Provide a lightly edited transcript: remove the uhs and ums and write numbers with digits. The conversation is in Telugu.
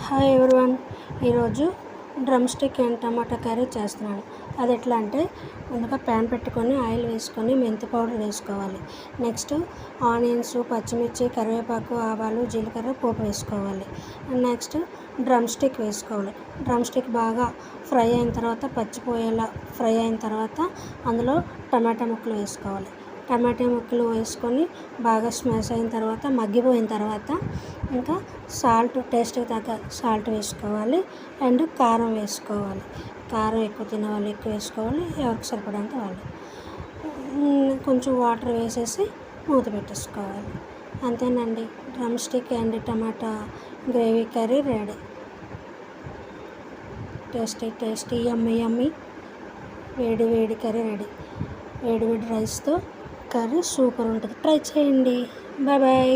Hi everyone. ఈరోజు drumstick and tomato curry చేస్తున్నాను. అది ఎట్లా అంటే ముందుగా ప్యాన్ పెట్టుకొని ఆయిల్ వేసుకొని మెంతి పౌడర్ వేసుకోవాలి. నెక్స్ట్ ఆనియన్స్, పచ్చిమిర్చి, కరివేపాకు, ఆవాలు, జీలకర్ర పోపు వేసుకోవాలి. నెక్స్ట్ డ్రమ్ స్టిక్ వేసుకోవాలి. డ్రమ్ స్టిక్ బాగా ఫ్రై అయిన తర్వాత పచ్చిపోయేలా ఫ్రై అయిన తర్వాత అందులో టమాటా ముక్కలు వేసుకోవాలి. టమాటా ముక్కలు వేసుకొని బాగా స్మాష్ అయిన తర్వాత మగ్గిపోయిన తర్వాత ఇంకా సాల్ట్, టేస్ట్కి తగ్గ సాల్ట్ వేసుకోవాలి. అండ్ కారం వేసుకోవాలి. కారం ఎక్కువ తినేవాళ్ళు ఎక్కువ వేసుకోవాలి, ఎవరికి సరిపడంత వాళ్ళు. కొంచెం వాటర్ వేసేసి మూత పెట్టేసుకోవాలి. అంతేనండి, drumstick and tomato gravy curry ready. Tasty yummy వేడి వేడి కర్రీ రెడీ. వేడి వేడి రైస్తో కర్రీ సూపర్ ఉంటుంది. ట్రై చేయండి. Bye bye.